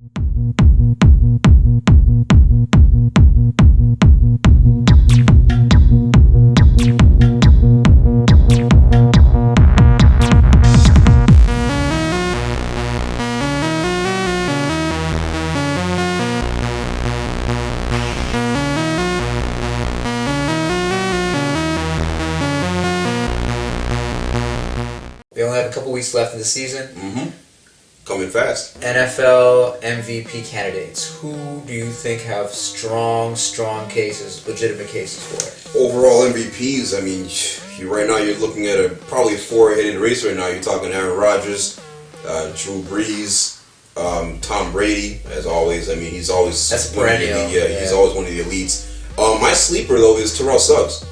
We only have a couple weeks left in the season. Coming fast. NFL MVP candidates. Who do you think have strong cases, legitimate cases for it? Overall MVPs, I mean, right now you're looking at probably a four-headed race right now. You're talking Aaron Rodgers, Drew Brees, Tom Brady, as always. I mean, he's always that's perennial. He's always one of the elites. My sleeper though is Terrell Suggs.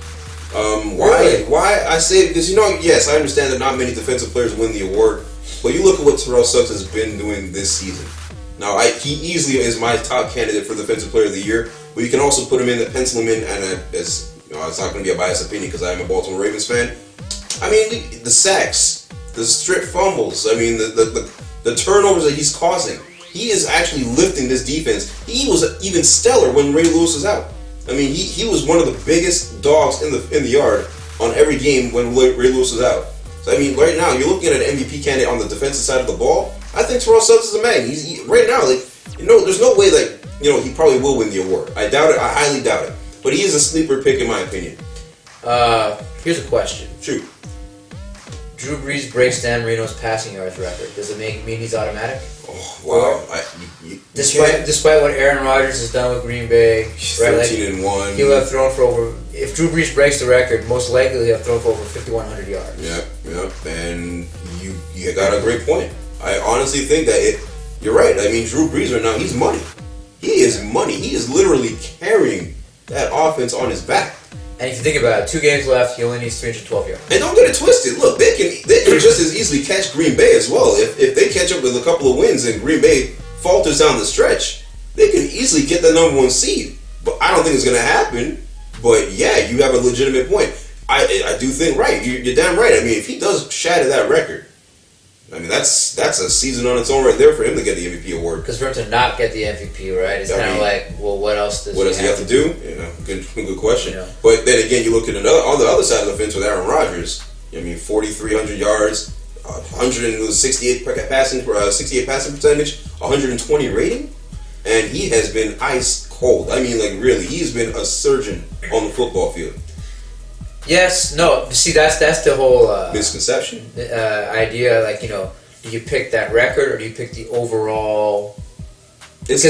Really? Why I say it because yes, I understand that not many defensive players win the award, but you look at what Terrell Suggs has been doing this season. Now, he easily is my top candidate for Defensive Player of the Year, but you can also put him in, pencil him in, and it's not going to be a biased opinion because I am a Baltimore Ravens fan. I mean, the sacks, the strip fumbles, I mean, the turnovers that he's causing. He is actually lifting this defense. He was even stellar when Ray Lewis was out. I mean, he was one of the biggest dogs in the yard on every game when Ray Lewis was out. So I mean, right now you're looking at an MVP candidate on the defensive side of the ball. I think Terrell Suggs is a man. Right now, there's no way that he probably will win the award. I doubt it. I highly doubt it. But he is a sleeper pick in my opinion. Here's a question. Shoot. Drew Brees breaks Dan Marino's passing yards record. Does it mean he's automatic? Oh, wow. Despite what Aaron Rodgers has done with Green Bay, 13-1. He'll have thrown for over. If Drew Brees breaks the record, most likely he'll have thrown for over 5,100 yards. Yep. And you got a great point. I honestly think that you're right. I mean, Drew Brees right now, he's money. He is money. He is literally carrying that offense on his back. And if you think about it, 2 games left, he only needs 312 yards. And don't get it twisted. Look, they can just as easily catch Green Bay as well. If they catch up with a couple of wins and Green Bay falters down the stretch, they can easily get the number 1 seed. But I don't think it's going to happen. But yeah, you have a legitimate point. I do think right. You're damn right. I mean, if he does shatter that record, I mean that's a season on its own right there for him to get the MVP award. Because for him to not get the MVP, right? It's kind of like, well, what else does he have to do? Good question. Yeah. But then again, you look at on the other side of the fence with Aaron Rodgers. I mean, 4,300 yards, 168 passing percentage, 120 rating, and he has been ice cold. I mean, like really, he's been a surgeon on the football field. Yes, no. See, that's the whole misconception. Idea, like do you pick that record or do you pick the overall? Because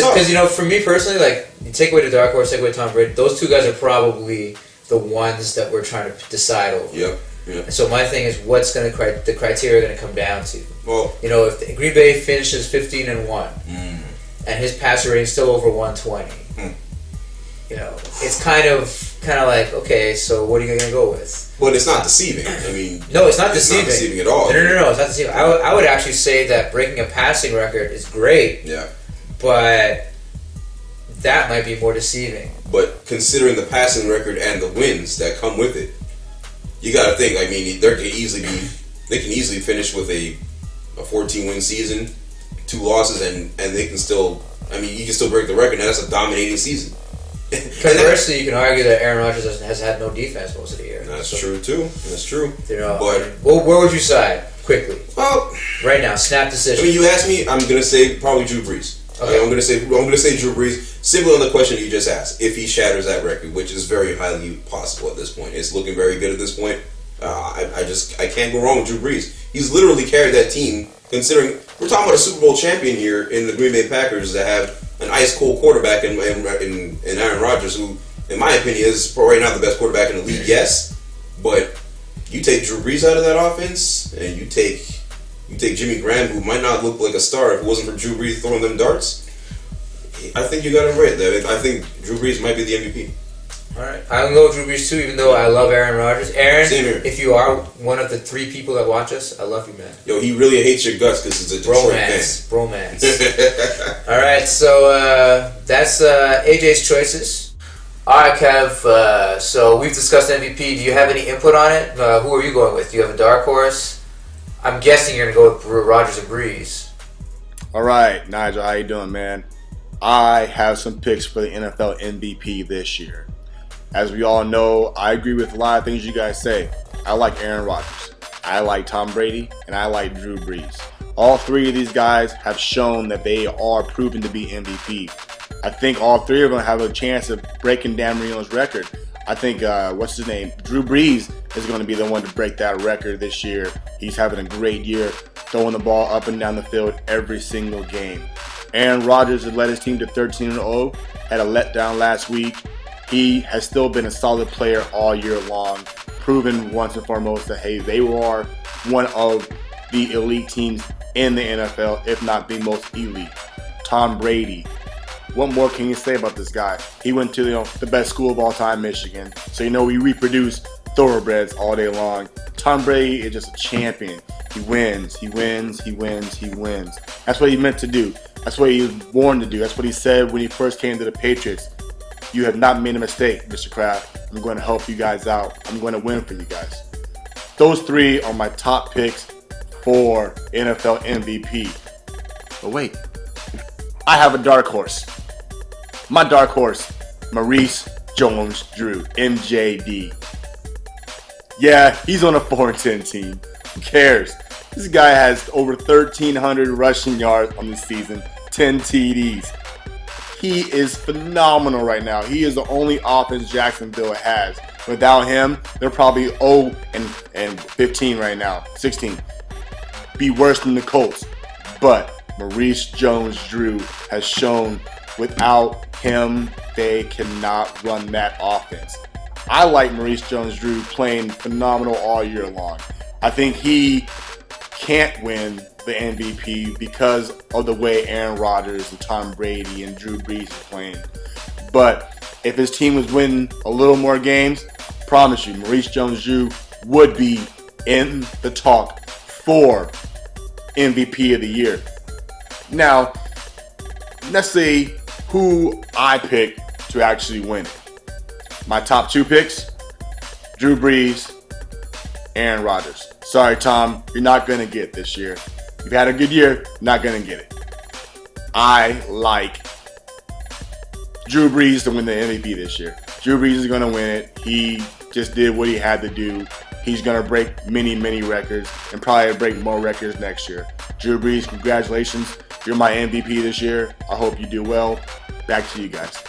for me personally, like you take away the dark horse, take away Tom Brady, those two guys are probably the ones that we're trying to decide over. Yep. And so my thing is, what's the criteria going to come down to? Well, if Green Bay finishes 15-1, and his passer rating is still over 120, it's kind of like, okay, so what are you going to go with? But it's not deceiving. I mean, no, it's not deceiving. It's not deceiving at all. No, it's not deceiving. I would actually say that breaking a passing record is great. Yeah. But that might be more deceiving. But considering the passing record and the wins that come with it, you got to think. I mean, they can easily finish with a 14-win season, 2 losses, and they can still. I mean, you can still break the record. And that's a dominating season. Conversely, you can argue that Aaron Rodgers has had no defense most of the year. That's true too. That's true. But where would you side quickly? Well, right now, snap decision. I mean, you asked me. I'm gonna say probably Drew Brees. Okay. I'm gonna say Drew Brees simply on the question you just asked. If he shatters that record, which is very highly possible at this point, it's looking very good at this point. I can't go wrong with Drew Brees. He's literally carried that team. Considering we're talking about a Super Bowl champion here in the Green Bay Packers that have an ice cold quarterback in Aaron Rodgers, who, in my opinion, is right now the best quarterback in the league. Yes, but you take Drew Brees out of that offense, and you take Jimmy Graham, who might not look like a star if it wasn't for Drew Brees throwing them darts. I think you got it right there. I think Drew Brees might be the MVP. All right, I'm going to go Drew Brees too, even though I love Aaron Rodgers. Aaron, same here. If you are one of the 3 people that watch us, I love you, man. Yo, he really hates your guts because it's a Detroit fan. Bromance. All right, so that's AJ's choices. All right, Kev. So we've discussed MVP. Do you have any input on it? Who are you going with? Do you have a dark horse? I'm guessing you're going to go with Rodgers and Brees. All right, Nigel, how you doing, man? I have some picks for the NFL MVP this year. As we all know, I agree with a lot of things you guys say. I like Aaron Rodgers, I like Tom Brady, and I like Drew Brees. All three of these guys have shown that they are proven to be MVP. I think all three of them have a chance of breaking Dan Marino's record. I think, Drew Brees is going to be the one to break that record this year. He's having a great year, throwing the ball up and down the field every single game. Aaron Rodgers has led his team to 13-0, had a letdown last week. He has still been a solid player all year long, proven once and foremost that, hey, they are one of the elite teams in the NFL, if not the most elite. Tom Brady. What more can you say about this guy? He went to the best school of all time, Michigan. So we reproduce thoroughbreds all day long. Tom Brady is just a champion. He wins, he wins, he wins, he wins. That's what he meant to do. That's what he was born to do. That's what he said when he first came to the Patriots. You have not made a mistake, Mr. Kraft. I'm going to help you guys out. I'm going to win for you guys. Those three are my top picks for NFL MVP. But wait, I have a dark horse. My dark horse, Maurice Jones-Drew, MJD. Yeah, he's on a 4-10 team. Who cares? This guy has over 1,300 rushing yards on this season, 10 TDs. He is phenomenal right now. He is the only offense Jacksonville has. Without him, they're probably 0-15 right now, 16. Be worse than the Colts. But Maurice Jones-Drew has shown without him, they cannot run that offense. I like Maurice Jones-Drew playing phenomenal all year long. I think he can't win the MVP because of the way Aaron Rodgers and Tom Brady and Drew Brees are playing. But if his team was winning a little more games, I promise you, Maurice Jones-Drew would be in the talk for MVP of the year. Now, let's see who I pick to actually win it. My top two picks, Drew Brees, Aaron Rodgers. Sorry, Tom, you're not going to get it this year. You've had a good year, not going to get it. I like Drew Brees to win the MVP this year. Drew Brees is going to win it. He just did what he had to do. He's going to break many, many records and probably break more records next year. Drew Brees, congratulations. You're my MVP this year. I hope you do well. Back to you guys.